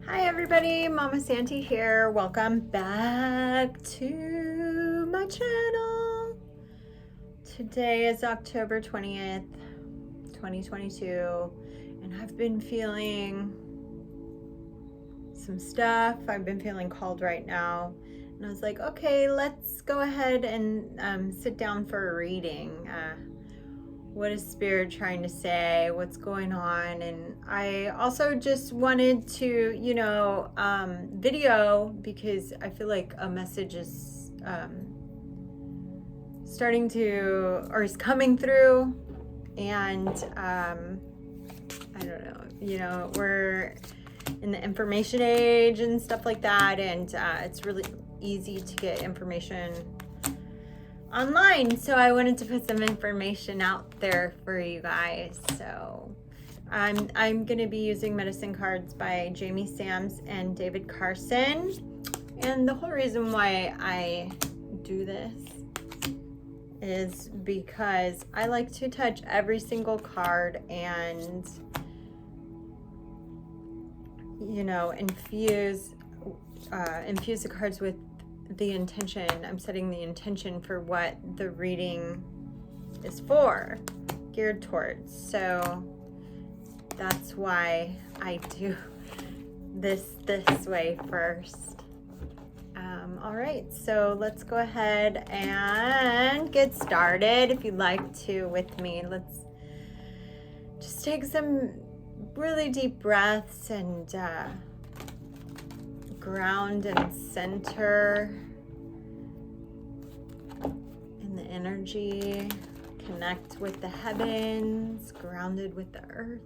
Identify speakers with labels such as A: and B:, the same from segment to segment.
A: Hi everybody, Mama Santi here. Welcome back to my channel. Today is October 20th, 2022, and I've been feeling some stuff. I've been feeling called right now, and I was like, okay, let's go ahead and sit down for a reading. What is Spirit trying to say? What's going on? And I also just wanted to, video, because I feel like a message is starting to, or is coming through. And I don't know, we're in the information age and stuff like that. And it's really easy to get information online, so I wanted to put some information out there for you guys. So I'm gonna be using medicine cards by Jamie Sams and David Carson, and the whole reason why I do this is because I like to touch every single card and infuse the cards with the intention. I'm setting the intention for what the reading is for, geared towards. So that's why I do this way first. All right, so let's go ahead and get started. If you'd like to with me, let's just take some really deep breaths and ground and center in the energy, connect with the heavens, grounded with the earth.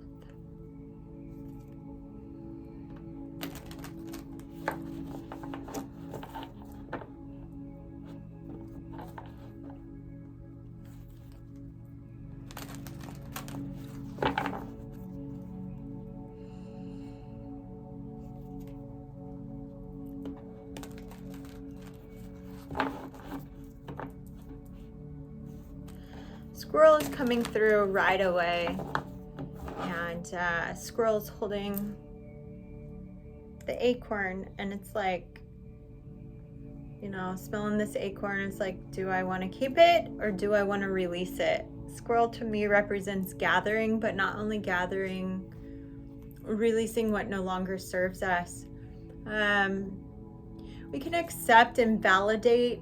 A: Squirrel is coming through right away, and Squirrel is holding the acorn, and it's like, smelling this acorn. It's like, do I want to keep it or do I want to release it? Squirrel to me represents gathering, but not only gathering, releasing what no longer serves us. We can accept and validate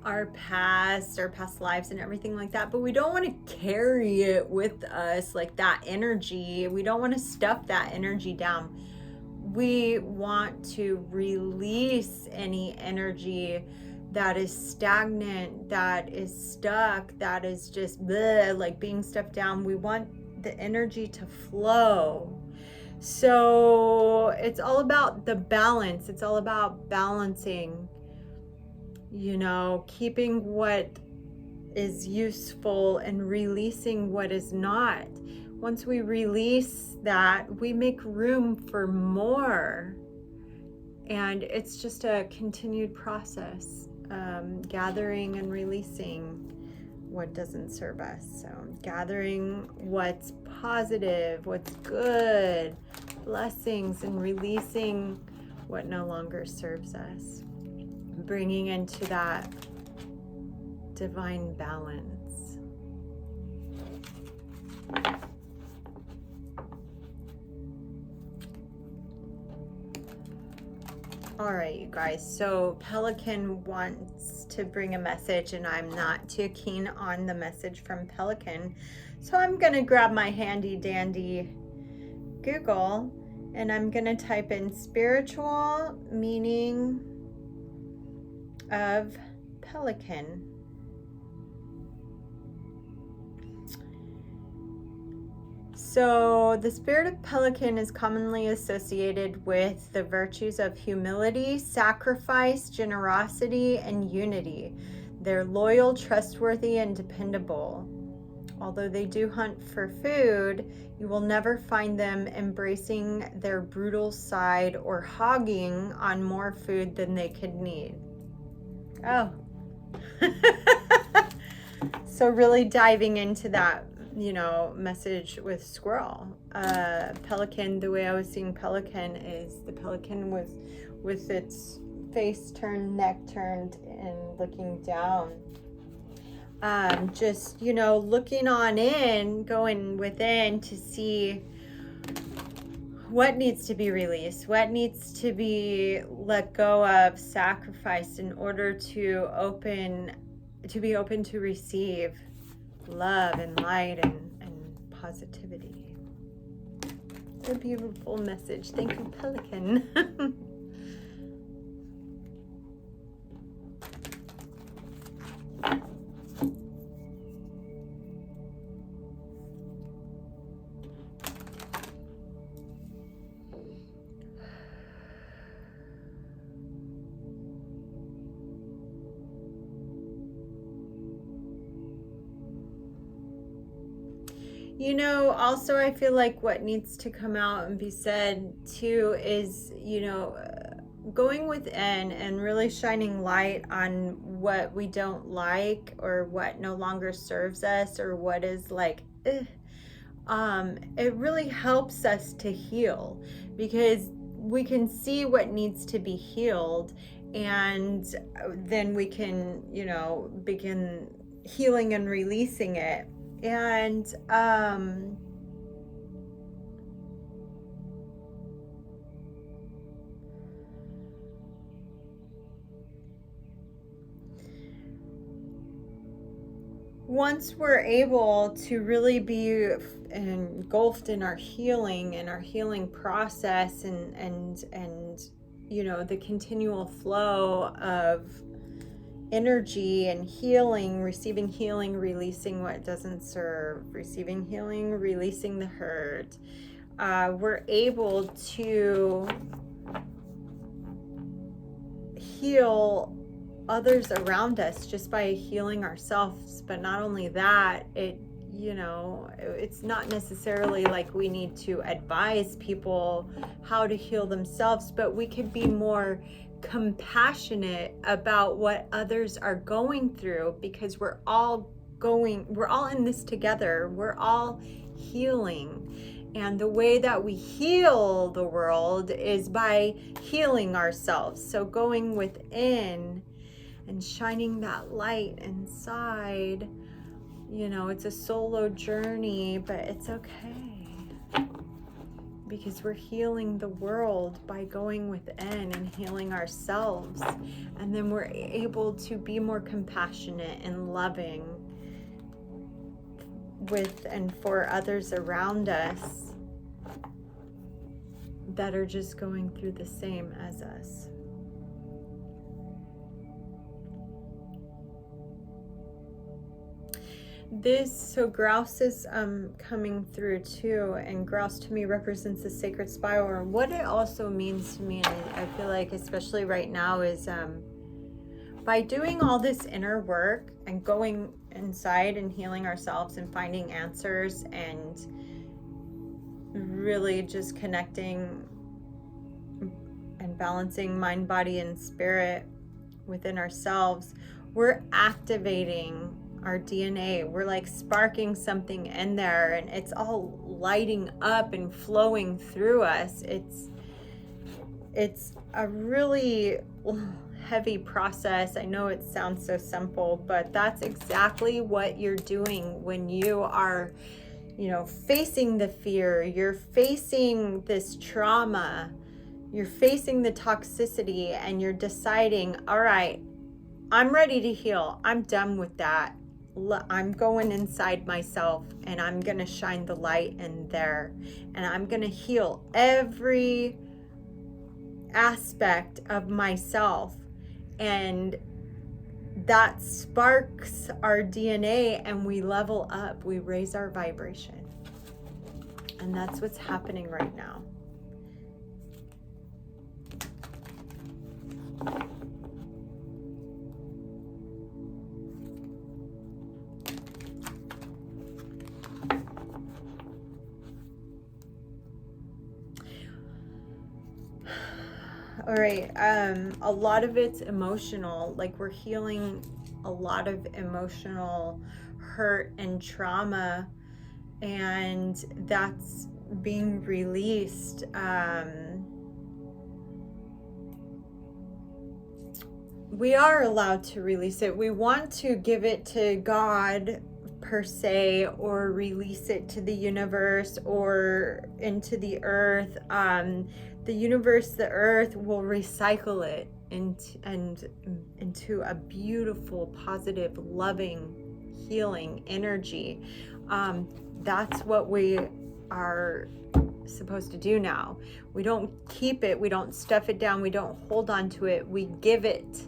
A: our past lives and everything like that, but we don't want to carry it with us, like that energy. We don't want to stuff that energy down. We want to release any energy that is stagnant, that is stuck, that is just bleh, like being stuffed down. We want the energy to flow. So it's all about the balance. It's all about balancing, keeping what is useful and releasing what is not. Once we release that, we make room for more. And it's just a continued process, gathering and releasing what doesn't serve us. So gathering what's positive, what's good, blessings, and releasing what no longer serves us. Bringing into that divine balance. All right, you guys, so Pelican wants to bring a message, and I'm not too keen on the message from Pelican, so I'm gonna grab my handy dandy Google, and I'm gonna type in spiritual meaning of Pelican. So the spirit of Pelican is commonly associated with the virtues of humility, sacrifice, generosity, and unity. They're loyal, trustworthy, and dependable. Although they do hunt for food, you will never find them embracing their brutal side or hogging on more food than they could need. Oh. So really diving into that message with squirrel. Pelican, the way I was seeing pelican is the pelican was with its face turned, neck turned, and looking down. Just, looking on in, going within to see what needs to be released, what needs to be let go of, sacrificed in order to be open to receive love and light and positivity. It's a beautiful message. Thank you, Pelican. Also I feel like what needs to come out and be said too is, going within and really shining light on what we don't like or what no longer serves us or what is like, it really helps us to heal because we can see what needs to be healed, and then we can, begin healing and releasing it. And once we're able to really be engulfed in our healing process and the continual flow of energy and healing, receiving healing, releasing what doesn't serve, receiving healing, releasing the hurt, we're able to heal others around us just by healing ourselves. But not only that, it's not necessarily like we need to advise people how to heal themselves, but we could be more compassionate about what others are going through, because we're all in this together. We're all healing. And the way that we heal the world is by healing ourselves. So going within and shining that light inside, it's a solo journey, but it's okay, because we're healing the world by going within and healing ourselves. And then we're able to be more compassionate and loving with and for others around us that are just going through the same as us. So grouse is coming through too, and grouse to me represents the sacred spiral. And what it also means to me, and I feel like especially right now, is by doing all this inner work and going inside and healing ourselves and finding answers and really just connecting and balancing mind, body, and spirit within ourselves, we're activating our DNA. We're like sparking something in there, and it's all lighting up and flowing through us. It's a really heavy process. I know it sounds so simple, but that's exactly what you're doing when you are, facing the fear, you're facing this trauma, you're facing the toxicity, and you're deciding, all right, I'm ready to heal. I'm done with that. I'm going inside myself, and I'm going to shine the light in there, and I'm going to heal every aspect of myself. And that sparks our DNA, and we level up, we raise our vibration. And that's what's happening right now. All right, a lot of it's emotional, like we're healing a lot of emotional hurt and trauma and that's being released. We are allowed to release it. We want to give it to God per se, or release it to the universe or into the earth. The universe, the earth will recycle it into a beautiful, positive, loving, healing energy. That's what we are supposed to do now. We don't keep it, we don't stuff it down, we don't hold on to it. We give it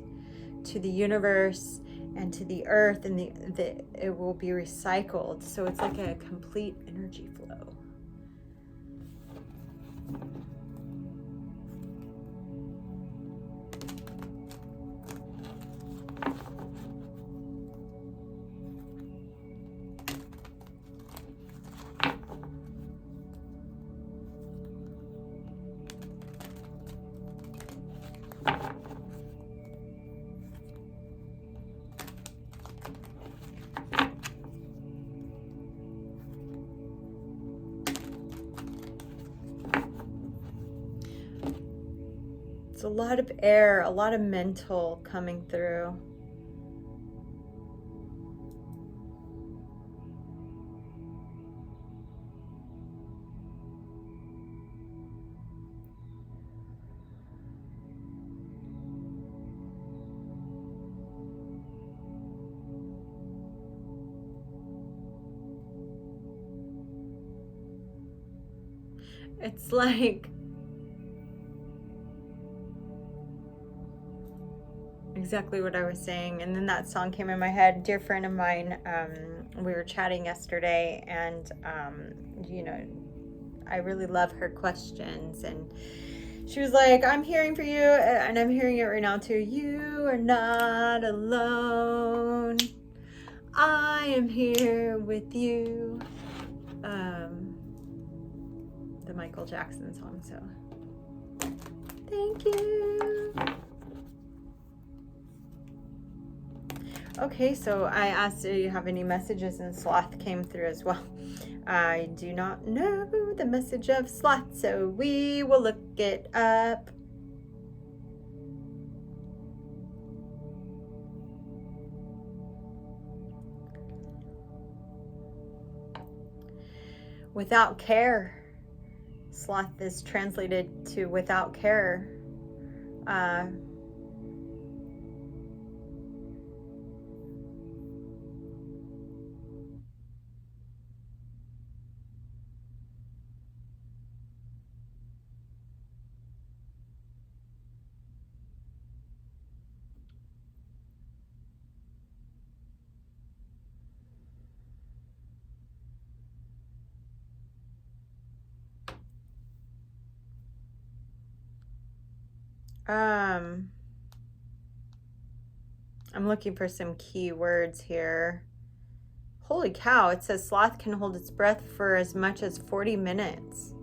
A: to the universe and to the earth, and it will be recycled. So it's like a complete energy flow. It's a lot of air, a lot of mental coming through. It's like exactly what I was saying. And then that song came in my head. Dear friend of mine, we were chatting yesterday, and I really love her questions, and she was like, I'm hearing for you, and I'm hearing it right now too. You are not alone. I am here with you. The Michael Jackson song. So thank you. Okay, so I asked, do you have any messages, and Sloth came through as well. I do not know the message of Sloth, so we will look it up. Without care. Sloth is translated to without care. I'm looking for some key words here. Holy cow, it says sloth can hold its breath for as much as 40 minutes.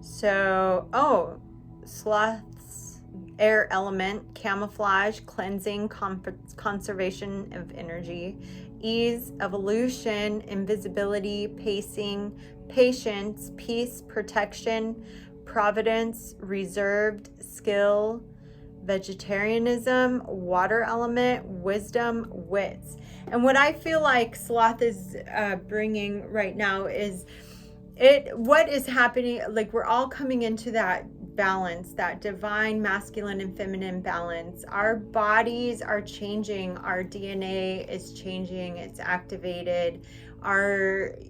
A: So, sloth's air element, camouflage, cleansing, conservation of energy, ease, evolution, invisibility, pacing, patience, peace, protection, providence, reserved, skill, vegetarianism, water element, wisdom, wits. And what I feel like Sloth is bringing right now is what is happening, like we're all coming into that balance, that divine masculine and feminine balance. Our bodies are changing, our DNA is changing, it's activated,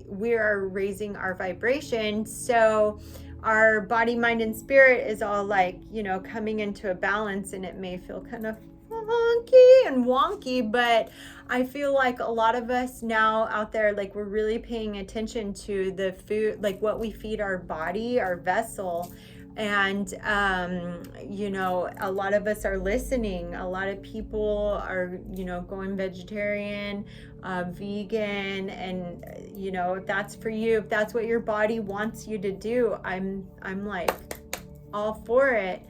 A: we are raising our vibration. So our body, mind, and spirit is all like, coming into a balance, and it may feel kind of funky and wonky, but I feel like a lot of us now out there, like we're really paying attention to the food, like what we feed our body, our vessel. And, a lot of us are listening. A lot of people are, going vegetarian, vegan, and, if that's for you, if that's what your body wants you to do, I'm like all for it.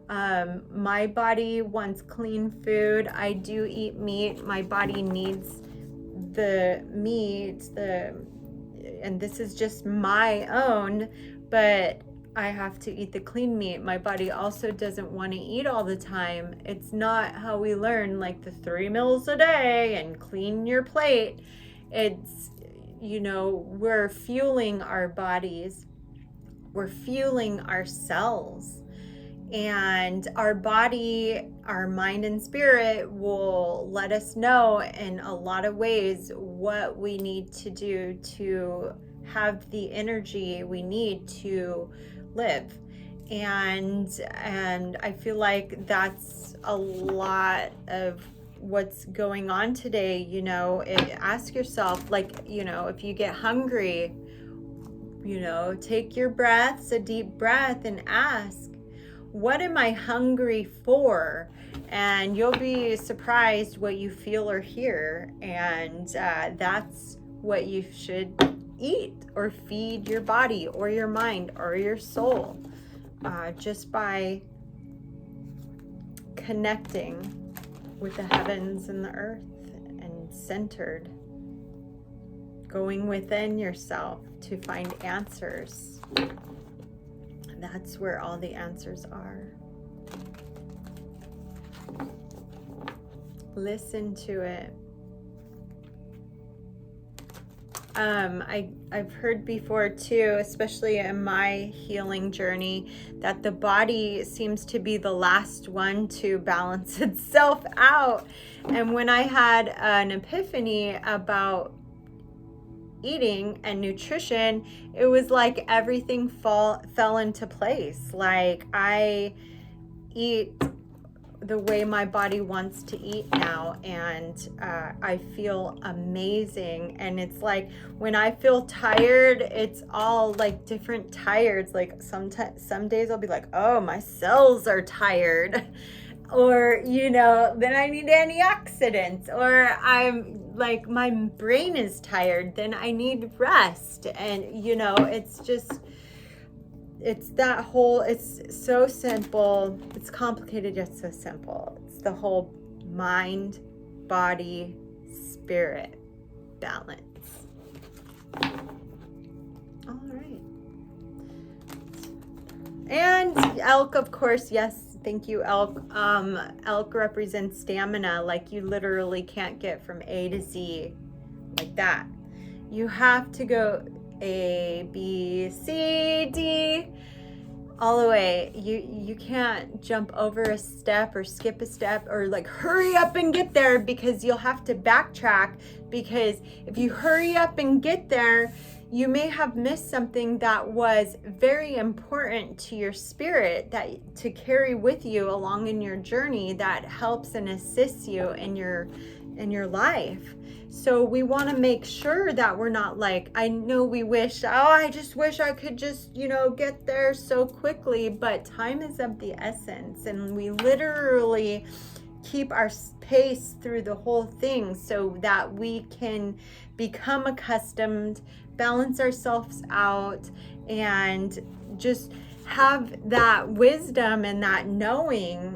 A: My body wants clean food. I do eat meat. My body needs the meat, and this is just my own, but I have to eat the clean meat. My body also doesn't want to eat all the time. It's not how we learn, like the 3 meals a day and clean your plate. It's, we're fueling our bodies. We're fueling our cells. And our body, our mind and spirit will let us know in a lot of ways what we need to do to have the energy we need to live. And I feel like that's a lot of what's going on today. Ask yourself, like, if you get hungry, take your breaths, a deep breath, and ask, what am I hungry for? And you'll be surprised what you feel or hear. And that's what you should eat or feed your body or your mind or your soul, just by connecting with the heavens and the earth and centered, going within yourself to find answers. That's where all the answers are. Listen to it. I've heard before too, especially in my healing journey, that the body seems to be the last one to balance itself out. And when I had an epiphany about eating and nutrition, it was like everything fell into place. Like, I eat the way my body wants to eat now, and I feel amazing. And it's like, when I feel tired, it's all like different tireds. Like some days I'll be like, oh, my cells are tired, or then I need antioxidants, or I'm like, my brain is tired, then I need rest. And it's that whole, it's so simple, it's complicated yet so simple. It's the whole mind, body, spirit balance. All right. And elk, of course, yes, thank you, elk. Elk represents stamina. Like, you literally can't get from A to Z like that. You have to go A, B, C, D, all the way. You can't jump over a step or skip a step or like hurry up and get there, because you'll have to backtrack. Because if you hurry up and get there, you may have missed something that was very important to your spirit, that to carry with you along in your journey, that helps and assists you in your life. So we want to make sure that we're not like, I know we wish, I just wish I could just, get there so quickly, but time is of the essence, and we literally keep our pace through the whole thing so that we can become accustomed, balance ourselves out, and just have that wisdom and that knowing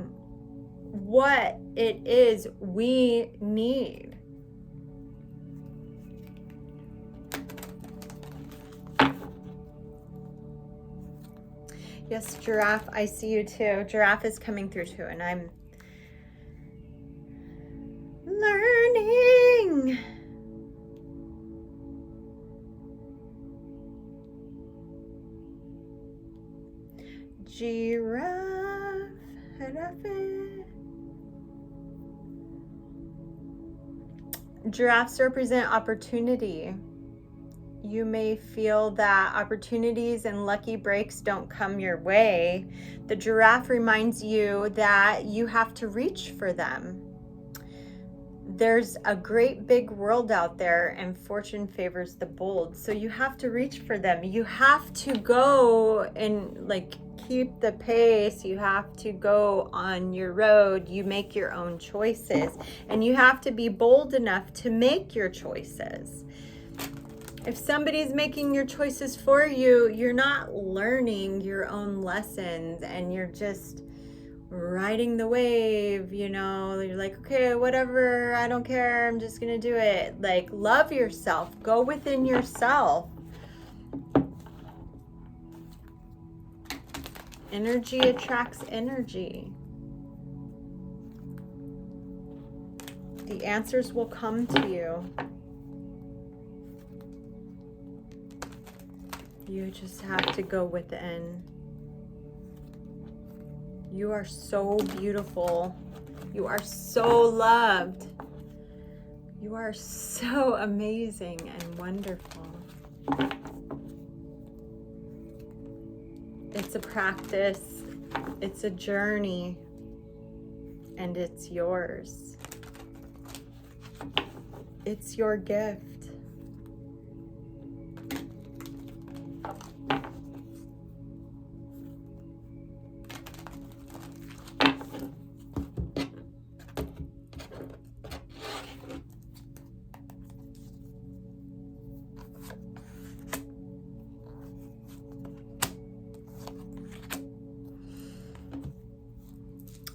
A: what it is we need. Yes, Giraffe, I see you too. Giraffe is coming through too, and I'm learning. Giraffe, Giraffes represent opportunity. You may feel that opportunities and lucky breaks don't come your way. The giraffe reminds you that you have to reach for them. There's a great big world out there, and fortune favors the bold. So you have to reach for them. You have to go and keep the pace. You have to go on your road. You make your own choices, and you have to be bold enough to make your choices. If somebody's making your choices for you, you're not learning your own lessons, and you're just riding the wave, you know, you're like, okay, whatever, I don't care, I'm just gonna do it. Like, love yourself, go within yourself. Energy attracts energy. The answers will come to you. You just have to go within. You are so beautiful. You are so loved. You are so amazing and wonderful. It's a practice. It's a journey. And it's yours. It's your gift.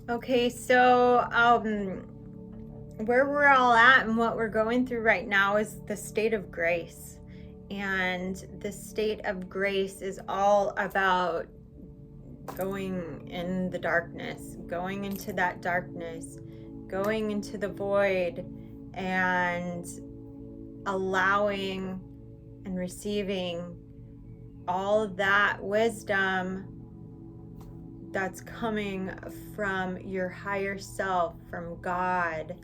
A: Okay, so where we're all at and what we're going through right now is the state of grace. And the state of grace is all about going in the darkness, going into that darkness, going into the void, and allowing and receiving all of that wisdom that's coming from your higher self, from God,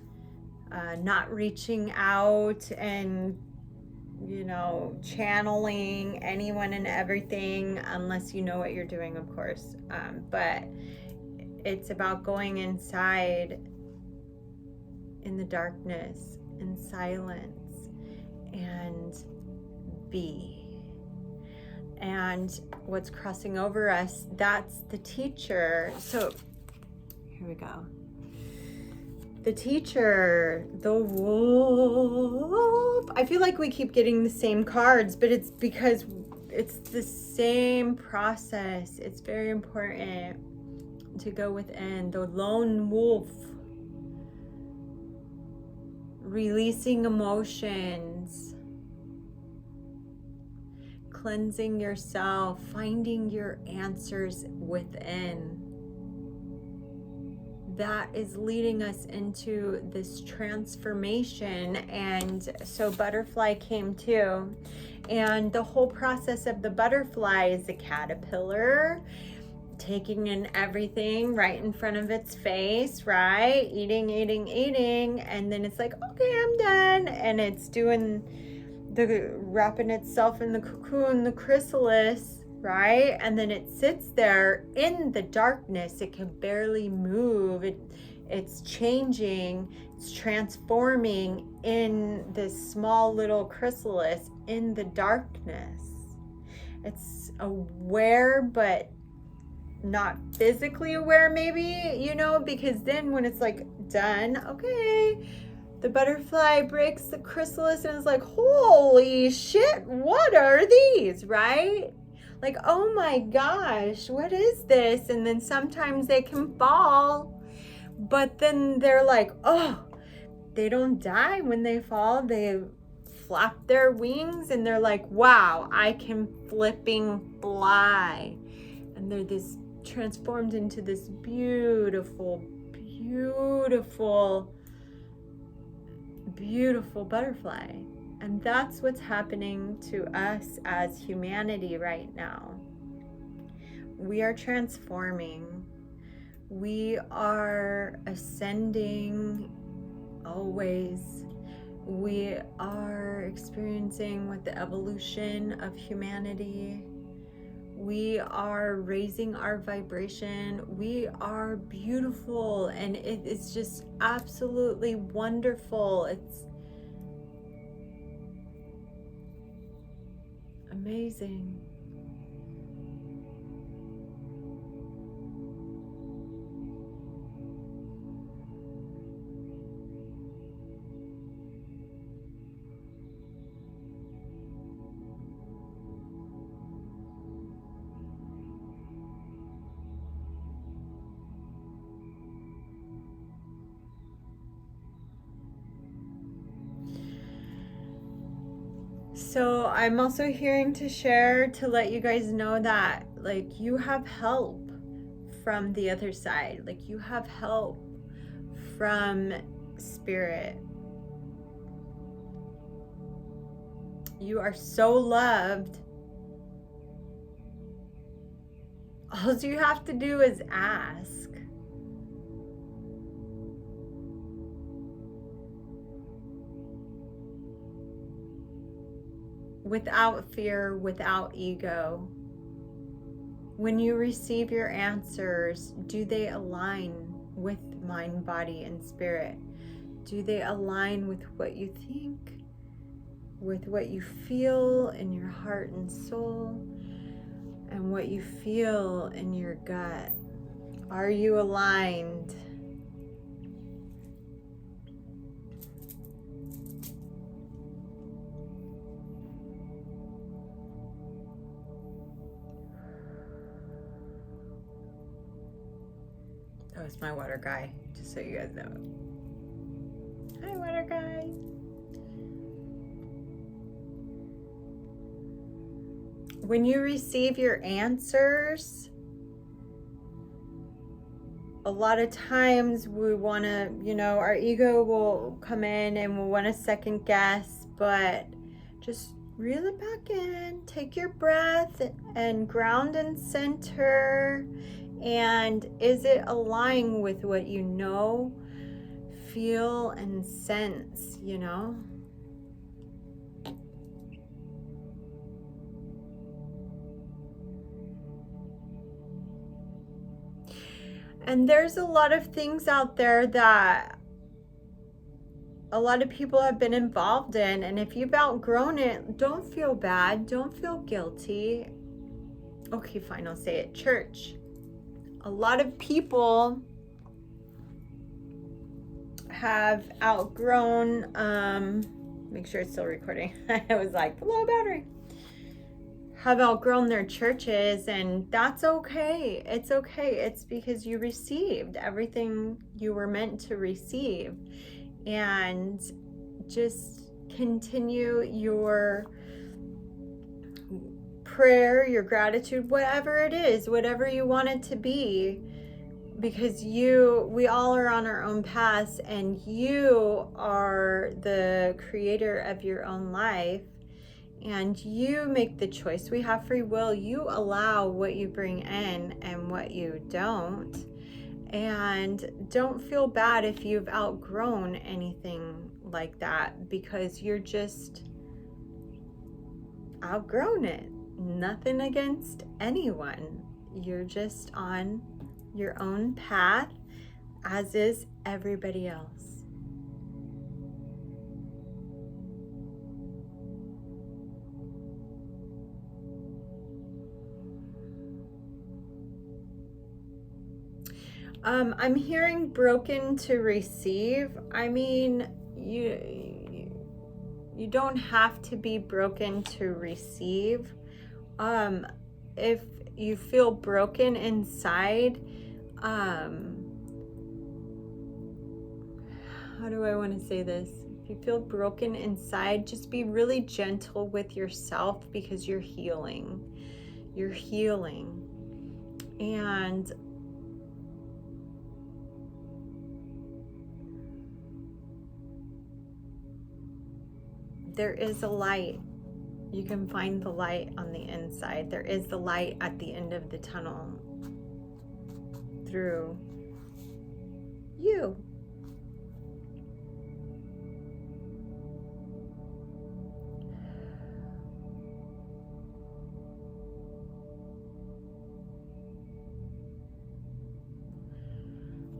A: not reaching out and, you know, channeling anyone and everything unless you know what you're doing, of course. But it's about going inside in the darkness, in silence, and be. And what's crossing over us, that's the teacher. So here we go. The teacher, the wolf. I feel like we keep getting the same cards, but it's because it's the same process. It's very important to go within. The lone wolf, releasing emotions, cleansing yourself, finding your answers within. That is leading us into this transformation. And so butterfly came too. And the whole process of the butterfly is the caterpillar taking in everything right in front of its face, right? Eating, eating, eating. And then it's like, okay, I'm done. And it's doing wrapping itself in the cocoon, the chrysalis, right? And then it sits there in the darkness. It can barely move. It's changing, it's transforming in this small little chrysalis in the darkness. It's aware, but not physically aware, maybe, you know, because then when it's like done, okay, the butterfly breaks the chrysalis and is like, holy shit, what are these, right? Like, oh my gosh, what is this? And then sometimes they can fall, but then they're like, oh, they don't die when they fall. They flap their wings and they're like, wow, I can flipping fly. And they're this transformed into this beautiful, beautiful, beautiful butterfly. And that's what's happening to us as humanity right now. We are transforming. We are ascending always. We are experiencing with the evolution of humanity. We are raising our vibration. We are beautiful, and it is just absolutely wonderful. It's amazing. So I'm also hearing to share to let you guys know that like you have help from the other side. Like you have help from spirit. You are so loved. All you have to do is ask. Without fear, without ego. When you receive your answers, do they align with mind, body, and spirit? Do they align with what you think, with what you feel in your heart and soul, and what you feel in your gut? Are you aligned? That was my water guy, just so you guys know. Hi, water guy. When you receive your answers, a lot of times we want to, our ego will come in and we'll want to second guess, but just reel it back in, take your breath and ground and center. And is it aligning with what you know, feel, and sense, And there's a lot of things out there that a lot of people have been involved in. And if you've outgrown it, don't feel bad. Don't feel guilty. Okay, fine, I'll say it. Church. A lot of people have outgrown, make sure it's still recording. I was like, low battery. Have outgrown their churches, and that's okay. It's okay. It's because you received everything you were meant to receive. And just continue your prayer, your gratitude, whatever it is, whatever you want it to be, because we all are on our own paths, and you are the creator of your own life, and you make the choice. We have free will. You allow what you bring in and what you don't. And don't feel bad if you've outgrown anything like that, because you're just outgrown it. Nothing against anyone. You're just on your own path, as is everybody else. I'm hearing broken to receive. I mean, you don't have to be broken to receive. If you feel broken inside, how do I want to say this? If you feel broken inside, just be really gentle with yourself, because you're healing. You're healing. And there is a light. You can find the light on the inside. There is the light at the end of the tunnel through you.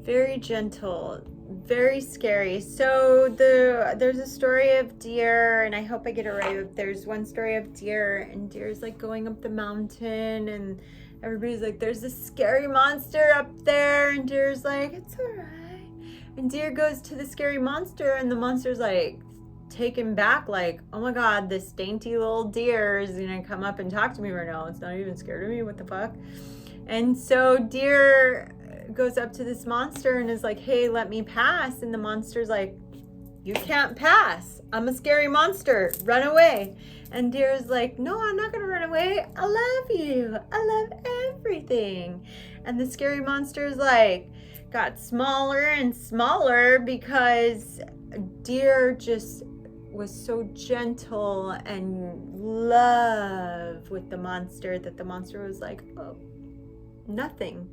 A: Very gentle, very scary. So there's a story of deer, and I hope I get it right, but there's one story of deer, and deer's like going up the mountain, and everybody's like, there's this scary monster up there, and deer's like, it's all right. And deer goes to the scary monster, and the monster's like taken back, like, oh my god, this dainty little deer is gonna come up and talk to me right now. It's not even scared of me. What the fuck? And so deer goes up to this monster and is like, hey, let me pass. And the monster's like, you can't pass. I'm a scary monster. Run away. And Deer's like, no, I'm not going to run away. I love you. I love everything. And the scary monster's like, got smaller and smaller because Deer just was so gentle and love with the monster that the monster was like, oh, nothing.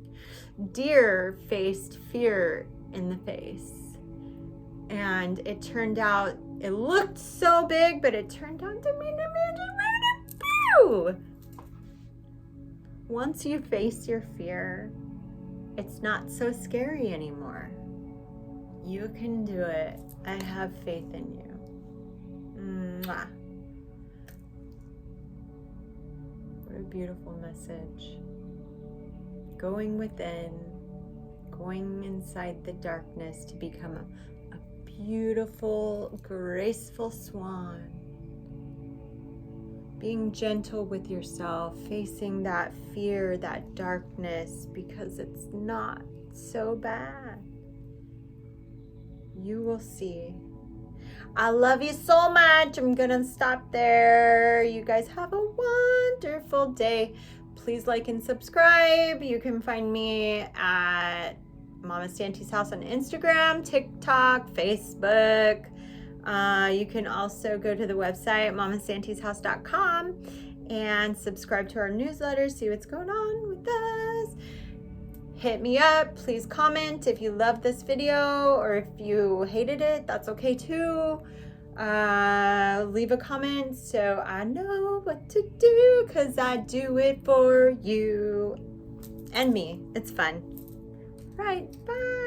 A: Deer faced fear in the face. And it turned out, it looked so big, but it turned out to be pew. Once you face your fear, it's not so scary anymore. You can do it. I have faith in you. Mwah. What a beautiful message. Going within, going inside the darkness to become a beautiful, graceful swan. Being gentle with yourself, facing that fear, that darkness, because it's not so bad. You will see. I love you so much. I'm gonna stop there. You guys have a wonderful day. Please like and subscribe. You can find me at Mama Santy's House on Instagram, TikTok, Facebook. You can also go to the website, mamasantyshouse.com, and subscribe to our newsletter, see what's going on with us. Hit me up. Please comment if you love this video, or if you hated it, that's okay too. Leave a comment so I know what to do, because I do it for you and me. It's fun. Right, bye.